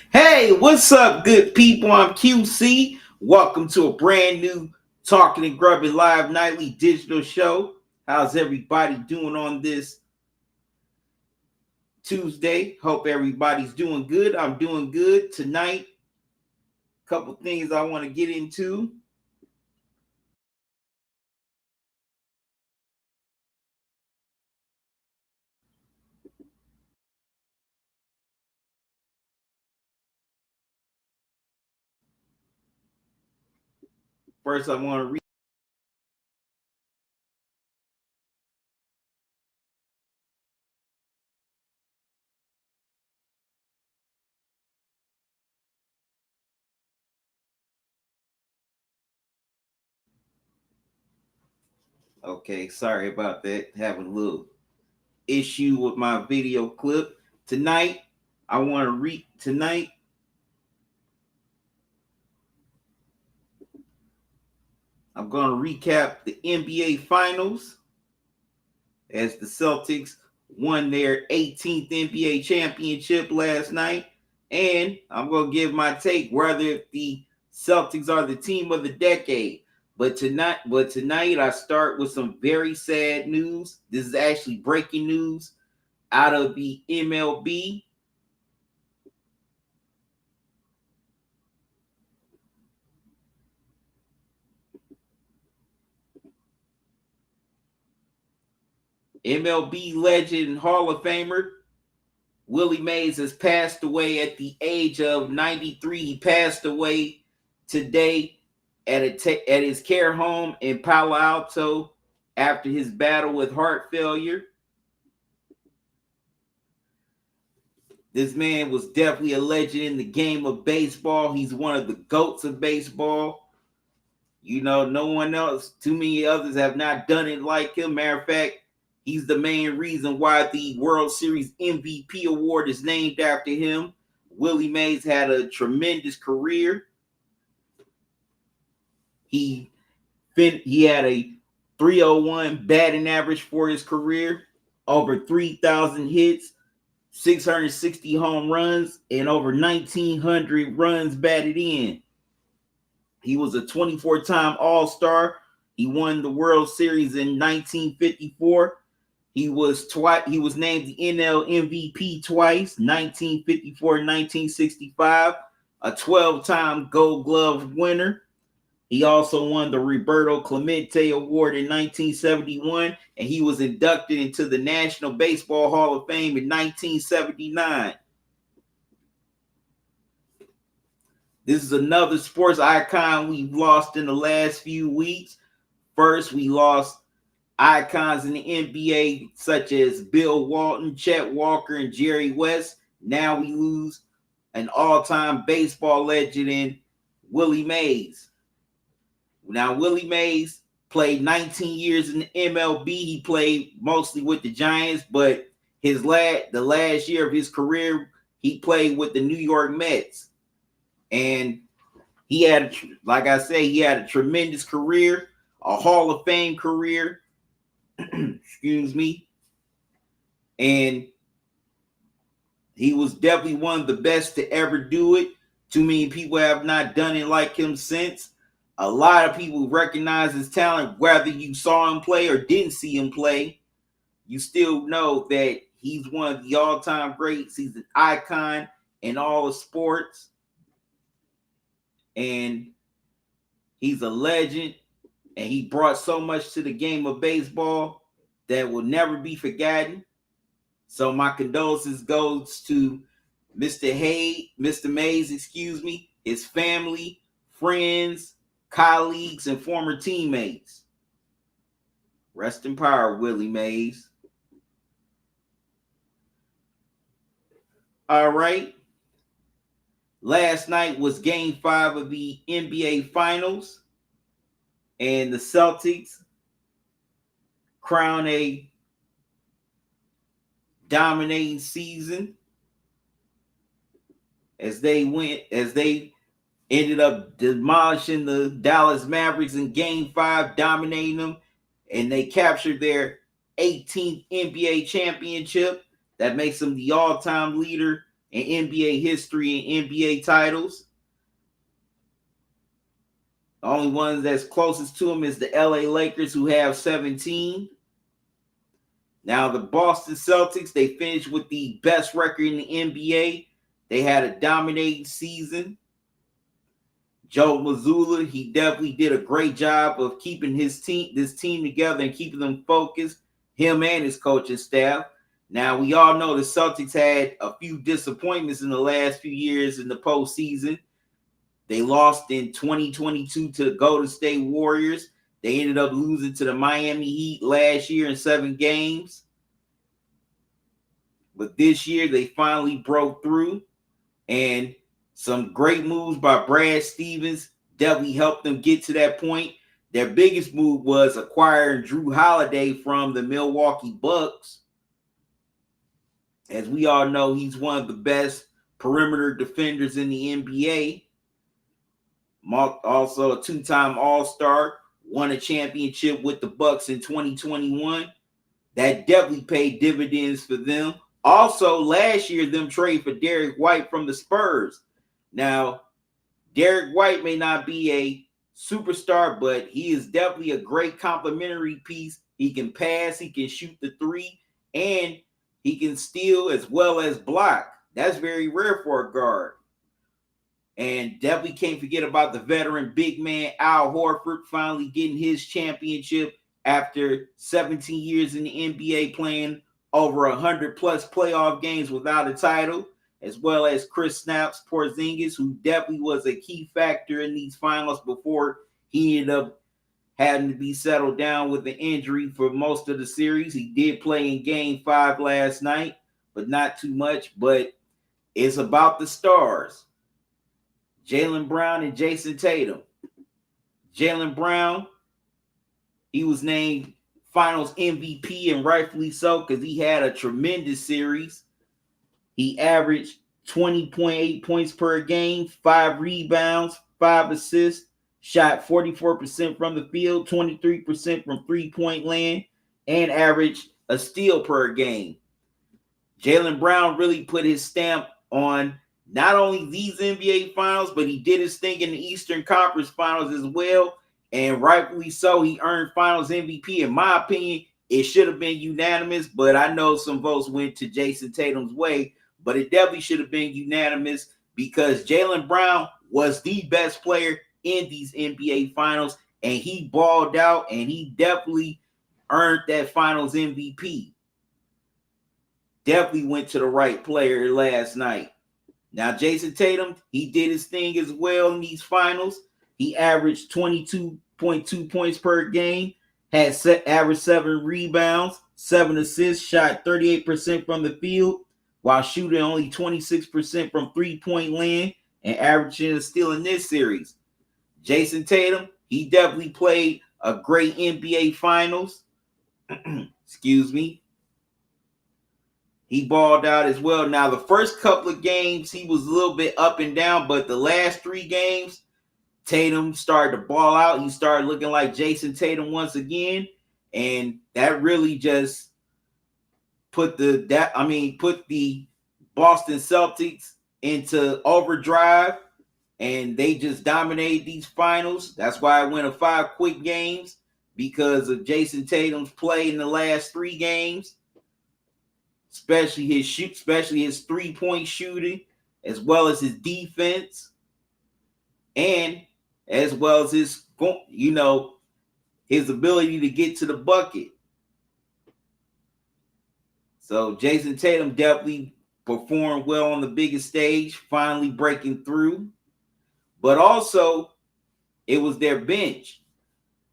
Hey, what's up, good people? I'm QC. Welcome to a brand new Talking and Grubbing Live Nightly Digital Show. How's everybody doing on this Tuesday? Hope everybody's doing good. I'm doing good tonight. Couple things I want to get into. First, I want to read. Okay, sorry about that. Having a little issue with my video clip. Tonight, I want to read. Tonight, I'm going to recap the NBA Finals as the Celtics won their 18th NBA championship last night. And I'm going to give my take whether the Celtics are the team of the decade. But tonight I start with some very sad news. This is actually breaking news out of the MLB. MLB legend and Hall of Famer Willie Mays has passed away at the age of 93. He passed away today at his care home in Palo Alto after his battle with heart failure. This man was definitely a legend in the game of baseball. He's one of the GOATs of baseball. You know, no one else, too many others have not done it like him. Matter of fact, he's the main reason why the World Series MVP award is named after him. Willie Mays had a tremendous career. He had a 301 batting average for his career, over 3,000 hits, 660 home runs, and over 1,900 runs batted in. He was a 24-time All-Star. He won the World Series in 1954. He was named the NL MVP twice, 1954 and 1965, a 12-time Gold Glove winner. He also won the Roberto Clemente Award in 1971, and he was inducted into the National Baseball Hall of Fame in 1979. This is another sports icon we've lost in the last few weeks. First, we lost icons in the NBA such as Bill Walton, Chet Walker, and Jerry West. Now we lose an all-time baseball legend in Willie Mays. Now, Willie Mays played 19 years in the MLB. He played mostly with the Giants, but the last year of his career, he played with the New York Mets. And he had, like I say, he had a tremendous career, a Hall of Fame career. Excuse me. And he was definitely one of the best to ever do it. Too many people have not done it like him since. A lot of people recognize his talent, whether you saw him play or didn't see him play. You still know that he's one of the all-time greats. He's an icon in all of sports. And he's a legend. And he brought so much to the game of baseball that will never be forgotten. So my condolences goes to Mr. Mays, his family, friends, colleagues, and former teammates. Rest in power, Willie Mays. All right. Last night was game 5 of the NBA Finals, and the Celtics crowned a dominating season as they ended up demolishing the Dallas Mavericks in game 5, dominating them, and they captured their 18th NBA championship. That makes them the all-time leader in NBA history in NBA titles. The only one that's closest to him is the LA Lakers, who have 17. Now, the Boston Celtics, they finished with the best record in the NBA. They had a dominating season. Joe Mazzulla, he definitely did a great job of keeping this team together and keeping them focused, him and his coaching staff. Now, we all know the Celtics had a few disappointments in the last few years in the postseason. They lost in 2022 to the Golden State Warriors. They ended up losing to the Miami Heat last year in 7 games. But this year, they finally broke through. And some great moves by Brad Stevens definitely helped them get to that point. Their biggest move was acquiring Drew Holiday from the Milwaukee Bucks. As we all know, he's one of the best perimeter defenders in the NBA. Also a 2-time All-Star, won a championship with the Bucks in 2021. That definitely paid dividends for them. Also, last year, them trade for Derek White from the Spurs. Now, Derek White may not be a superstar, but he is definitely a great complementary piece. He can pass, he can shoot the three, and he can steal as well as block. That's very rare for a guard. And definitely can't forget about the veteran big man Al Horford finally getting his championship after 17 years in the NBA, playing over 100 plus playoff games without a title, as well as Kristaps Porzingis, who definitely was a key factor in these finals before he ended up having to be settled down with an injury for most of the series. He did play in Game 5 last night, but not too much. But it's about the stars. Jaylen Brown and Jason Tatum. Jaylen Brown, he was named Finals MVP, and rightfully so, because he had a tremendous series. He averaged 20.8 points per game, 5 rebounds, 5 assists, shot 44% from the field, 23% from three-point land, and averaged a steal per game. Jaylen Brown really put his stamp on not only these NBA finals, but he did his thing in the Eastern Conference Finals as well. And rightfully so, he earned Finals MVP. In my opinion, it should have been unanimous, but I know some votes went to Jason Tatum's way. But it definitely should have been unanimous because Jaylen Brown was the best player in these NBA finals, and he balled out, and he definitely earned that Finals MVP. Definitely went to the right player last night. Now, Jason Tatum, he did his thing as well in these finals. He averaged 22.2 points per game, had averaged 7 rebounds, 7 assists, shot 38% from the field, while shooting only 26% from three-point land and averaging a steal in this series. Jason Tatum, he definitely played a great NBA Finals. Excuse me. He balled out as well. Now, the first couple of games, he was a little bit up and down, but the last 3 games, Tatum started to ball out. He started looking like Jason Tatum once again, and that really just put the Boston Celtics into overdrive, and they just dominated these finals. That's why I went to 5 quick games, because of Jason Tatum's play in the last 3 games. Especially his three-point shooting, as well as his defense, and as well as his ability to get to the bucket. So Jason Tatum definitely performed well on the biggest stage, finally breaking through. But also, it was their bench.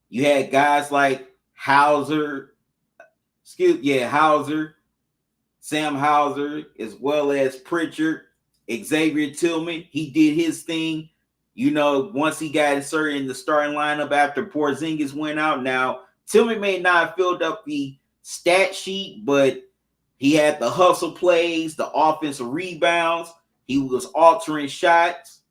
You had guys like Hauser, Sam Hauser, as well as Pritchard, Xavier Tillman. He did his thing, once he got inserted in the starting lineup after Porzingis went out. Now, Tillman may not have filled up the stat sheet, but he had the hustle plays, the offensive rebounds. He was altering shots.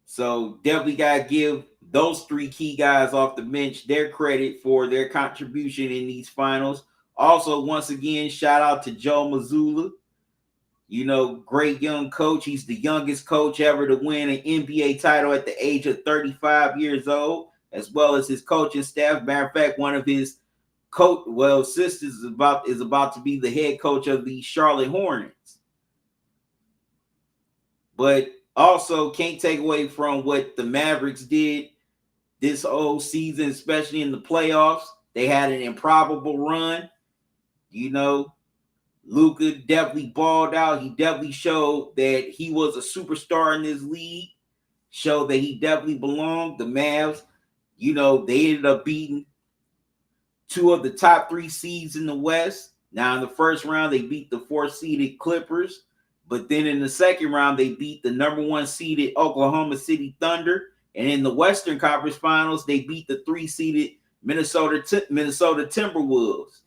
So definitely got to give those 3 key guys off the bench their credit for their contribution in these finals. Also, once again, shout out to Joe Mazzulla. Great young coach. He's the youngest coach ever to win an NBA title at the age of 35 years old, as well as his coaching staff. Matter of fact, one of his sisters is about to be the head coach of the Charlotte Hornets. But also can't take away from what the Mavericks did this whole season, especially in the playoffs. They had an improbable run. Luka definitely balled out. He definitely showed that he was a superstar in this league. Showed that he definitely belonged. The Mavs, they ended up beating two of the top 3 seeds in the West. Now, in the first round, they beat the 4th-seeded Clippers. But then in the second round, they beat the number 1 seeded Oklahoma City Thunder. And in the Western Conference Finals, they beat the 3-seeded Minnesota Timberwolves.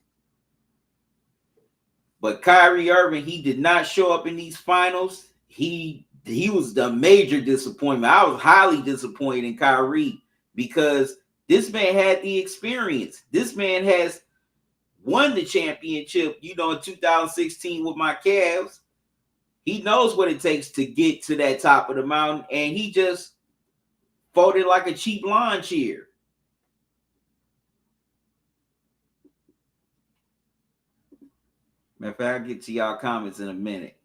But Kyrie Irving, he did not show up in these finals. He was the major disappointment. I was highly disappointed in Kyrie because this man had the experience. This man has won the championship, in 2016 with my Cavs. He knows what it takes to get to that top of the mountain, and he just folded like a cheap lawn chair. Matter of fact, I'll get to y'all comments in a minute.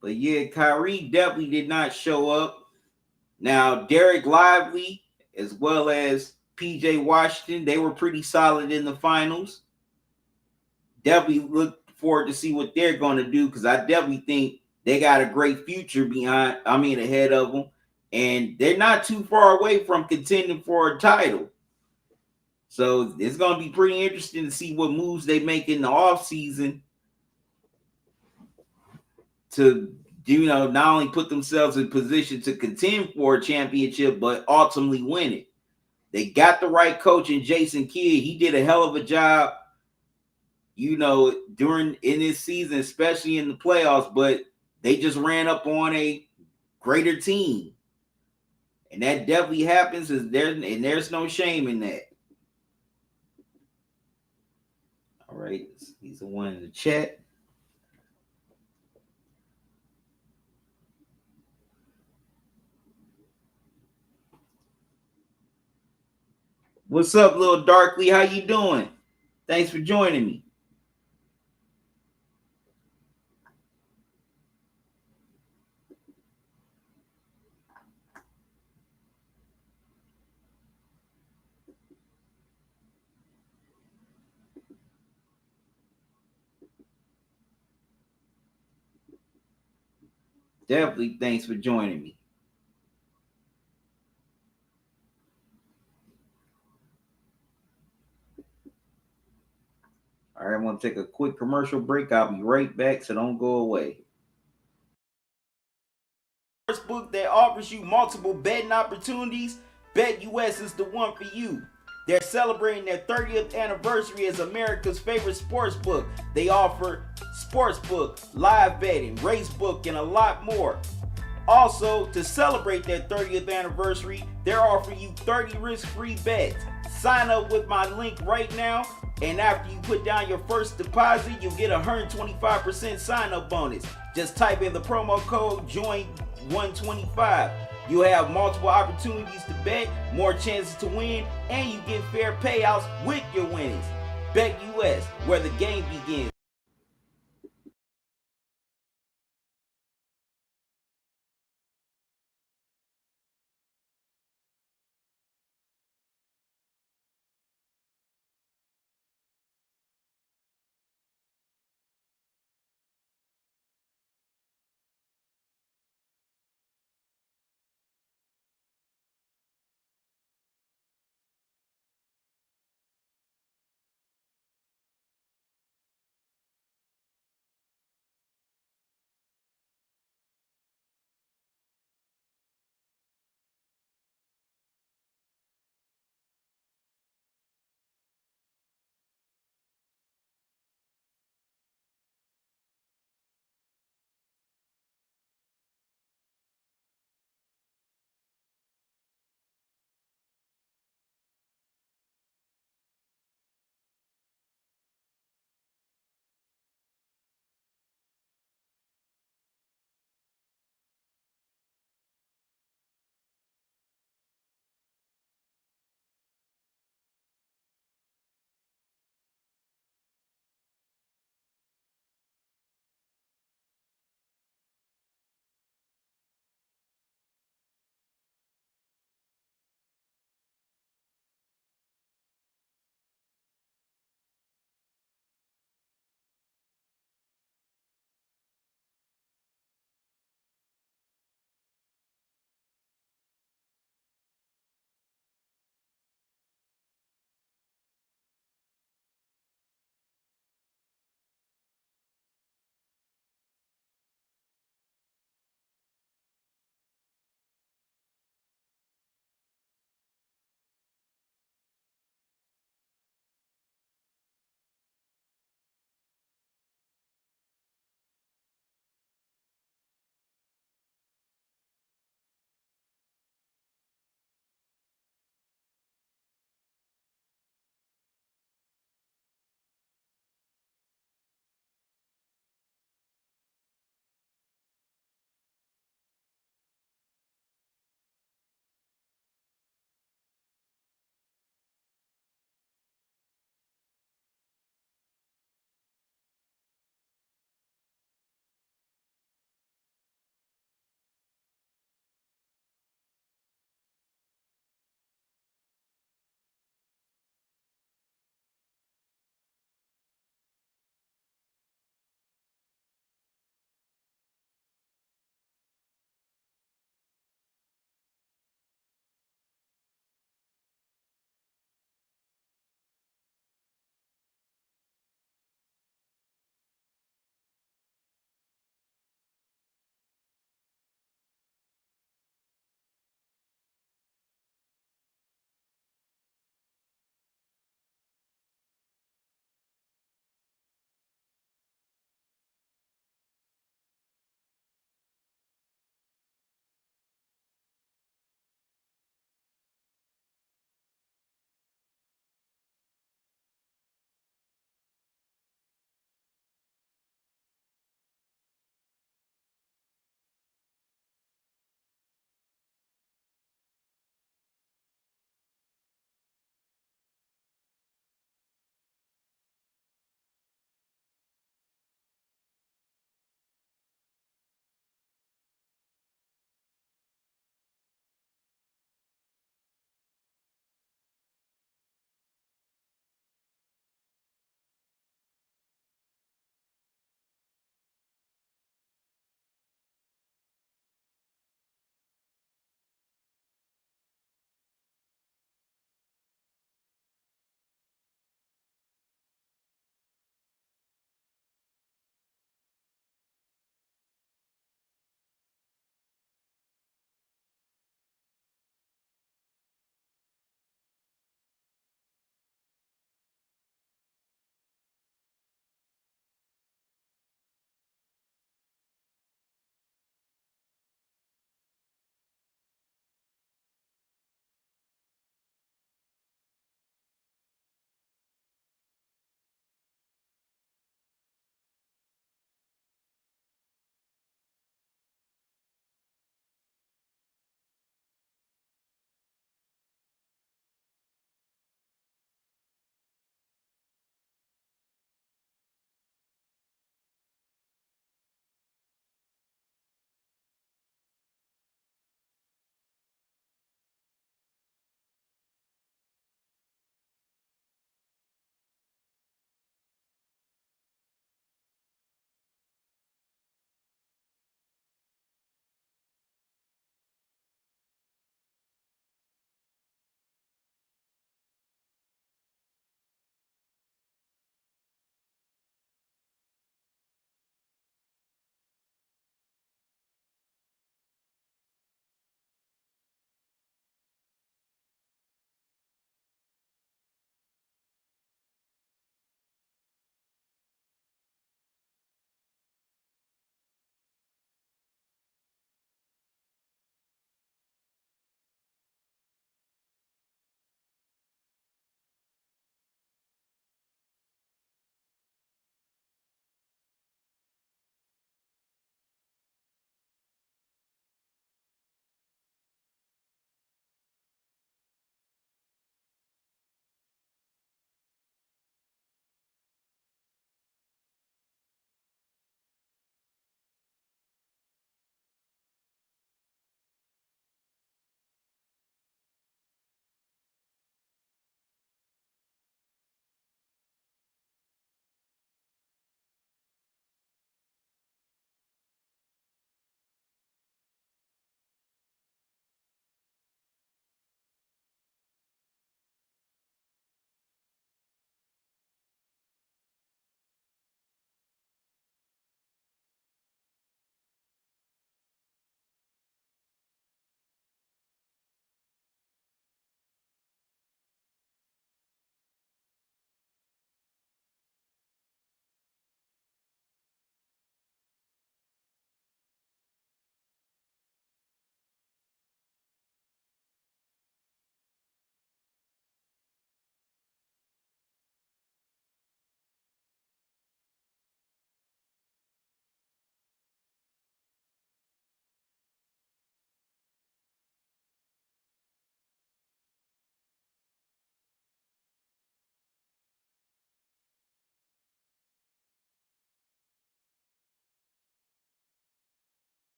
But yeah, Kyrie definitely did not show up. Now, Derek Lively, as well as PJ Washington, they were pretty solid in the finals. Definitely look forward to see what they're going to do because I definitely think they got a great future ahead of them. And they're not too far away from contending for a title. So it's going to be pretty interesting to see what moves they make in the offseason to, not only put themselves in position to contend for a championship, but ultimately win it. They got the right coach in Jason Kidd. He did a hell of a job, in this season, especially in the playoffs, but they just ran up on a greater team. And that definitely happens, and there's no shame in that. All right, he's the one in the chat. What's up, little Darkly? How you doing? Thanks for joining me. Definitely thanks for joining me. All right, I'm going to take a quick commercial break. I'll be right back, so don't go away. Book that offers you multiple betting opportunities, BetUS is the one for you. They're celebrating their 30th anniversary as America's favorite sports book. They offer sportsbook, live betting, racebook, and a lot more. Also, to celebrate their 30th anniversary, they're offering you 30 risk-free bets. Sign up with my link right now, and after you put down your first deposit, you'll get a 125% sign-up bonus. Just type in the promo code JOIN125. You'll have multiple opportunities to bet, more chances to win, and you get fair payouts with your winnings. BetUS, where the game begins.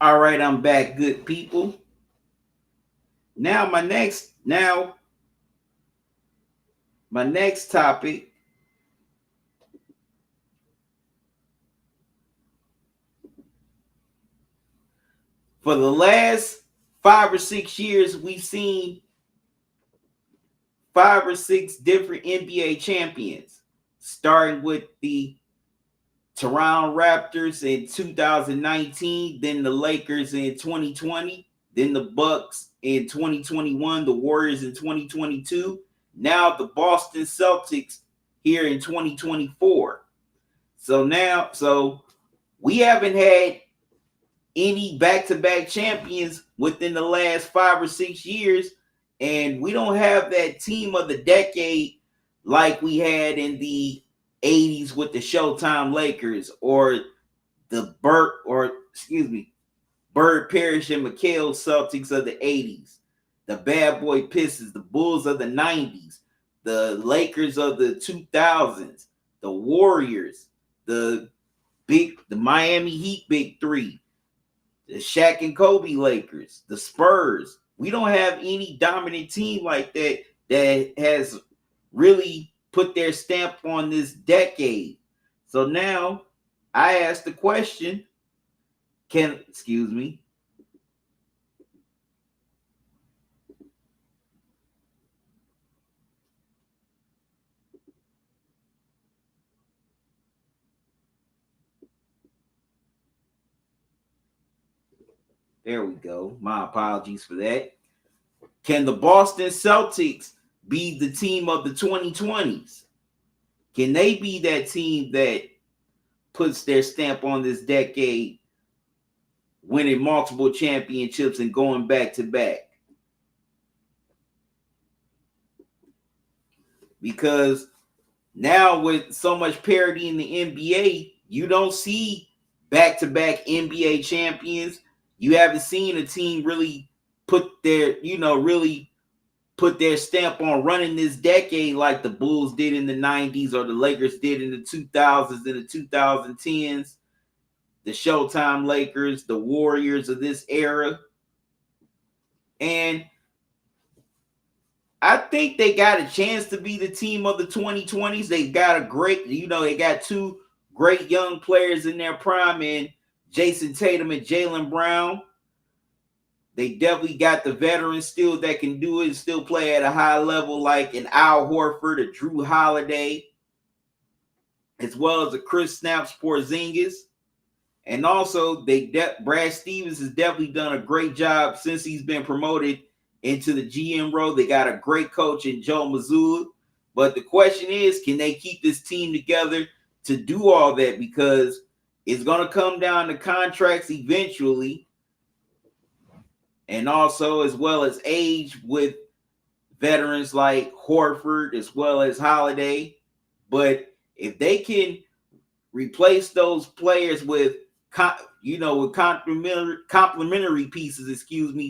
All right, I'm back, good people. Now my next topic, for the last 5 or 6 years, we've seen 5 or 6 different NBA champions, starting with the Toronto Raptors in 2019, then the Lakers in 2020, then the Bucks in 2021, the Warriors in 2022, now the Boston Celtics here in 2024. So we haven't had any back-to-back champions within the last 5 or 6 years, and we don't have that team of the decade like we had in the 80s with the Showtime Lakers, or the Bird Parrish and McHale Celtics of the 80s, the Bad Boy Pistons, the Bulls of the 90s, the Lakers of the 2000s, the Warriors, the Miami Heat Big Three, the Shaq and Kobe Lakers, the Spurs. We don't have any dominant team like that has really put their stamp on this decade. So now I ask the question, excuse me. There we go. My apologies for that. Can the Boston Celtics be the team of the 2020s? Can they be that team that puts their stamp on this decade, winning multiple championships and going back to back? Because now with so much parity in the NBA, you don't see back-to-back NBA champions. You haven't seen a team really put their stamp on running this decade like the Bulls did in the 90s, or the Lakers did in the 2000s and the 2010s, the Showtime Lakers, the Warriors of this era. And I think they got a chance to be the team of the 2020s. They got they got two great young players in their prime in Jason Tatum and Jaylen Brown. They definitely got the veterans still that can do it and still play at a high level, like an Al Horford, a Drew Holiday, as well as a Chris Snaps Porzingis. And also, Brad Stevens has definitely done a great job since he's been promoted into the GM role. They got a great coach in Joe Mazzulla. But the question is, can they keep this team together to do all that? Because it's going to come down to contracts eventually. And also, as well as age, with veterans like Horford as well as Holiday. But if they can replace those players with complementary pieces,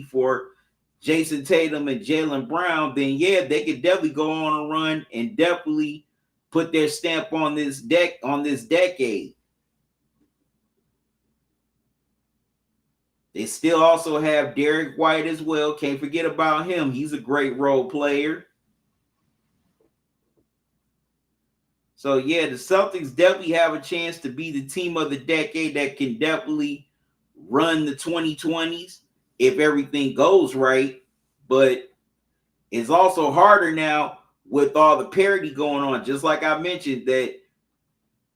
for Jason Tatum and Jaylen Brown, then yeah, they could definitely go on a run and definitely put their stamp on this decade. They still also have Derek White as well. Can't forget about him. He's a great role player. So yeah, the Celtics definitely have a chance to be the team of the decade that can definitely run the 2020s if everything goes right. But it's also harder now with all the parity going on. Just like I mentioned, that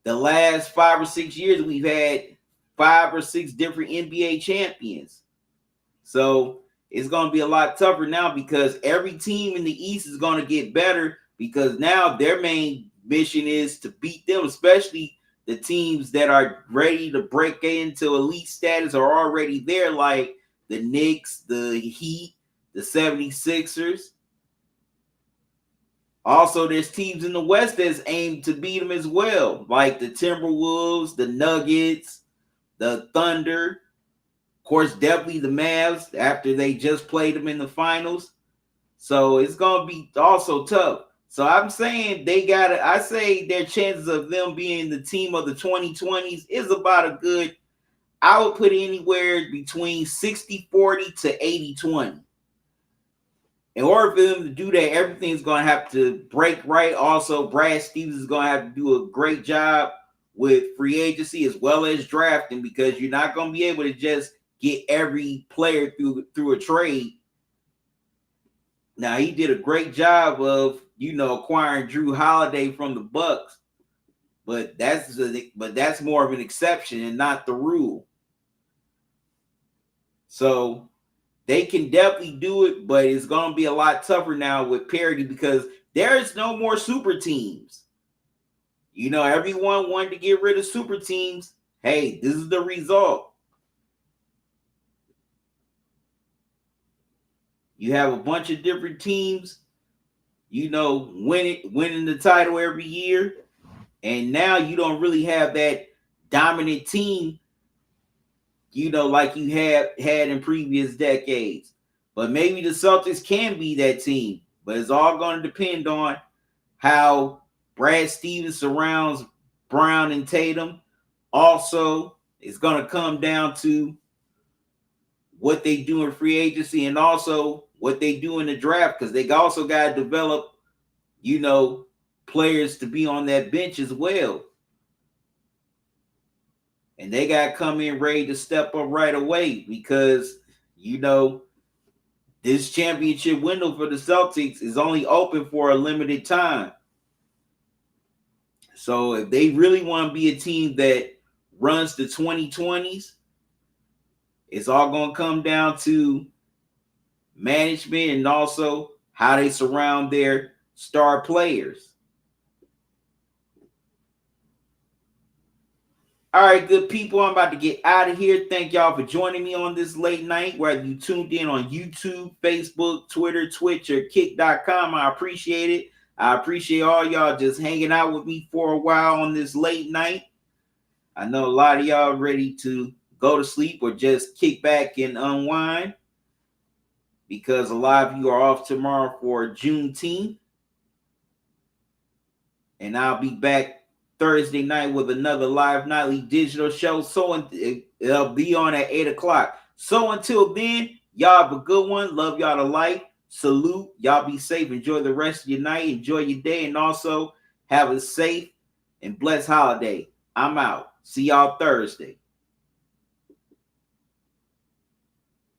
the last 5 or 6 years we've had 5 or 6 different NBA champions. So it's going to be a lot tougher now, because every team in the East is going to get better, because now their main mission is to beat them, especially the teams that are ready to break into elite status are already there, like the Knicks, the Heat, the 76ers. Also, there's teams in the West that's aimed to beat them as well, like the Timberwolves, the Nuggets, the Thunder. Of course, definitely the Mavs after they just played them in the finals. So it's going to be also tough. So I'm saying I say their chances of them being the team of the 2020s is about a good, I would put anywhere between 60-40 to 80-20. In order for them to do that, everything's going to have to break right. Also, Brad Stevens is going to have to do a great job with free agency as well as drafting, because you're not going to be able to just get every player through a trade. Now, he did a great job of, acquiring Drew Holiday from the Bucks, but that's more of an exception and not the rule. So they can definitely do it, but it's going to be a lot tougher now with parity because there's no more super teams. Everyone wanted to get rid of super teams. Hey, this is the result. You have a bunch of different teams, winning the title every year. And now you don't really have that dominant team, like you have had in previous decades. But maybe the Celtics can be that team. But it's all going to depend on how Brad Stevens surrounds Brown and Tatum. Also, it's going to come down to what they do in free agency and also what they do in the draft, because they also got to develop, players to be on that bench as well. And they got to come in ready to step up right away because, this championship window for the Celtics is only open for a limited time. So if they really want to be a team that runs the 2020s, it's all going to come down to management and also how they surround their star players. All right, good people, I'm about to get out of here. Thank y'all for joining me on this late night, whether you tuned in on YouTube, Facebook, Twitter, Twitch, or Kick.com. I appreciate it. I appreciate all y'all just hanging out with me for a while on this late night. I know a lot of y'all ready to go to sleep or just kick back and unwind because a lot of you are off tomorrow for Juneteenth. And I'll be back Thursday night with another live nightly digital show. So it'll be on at 8 o'clock. So until then, y'all have a good one. Love y'all to life. Salute. Y'all be safe. Enjoy the rest of your night. Enjoy your day. And also have a safe and blessed holiday. I'm out. See y'all Thursday.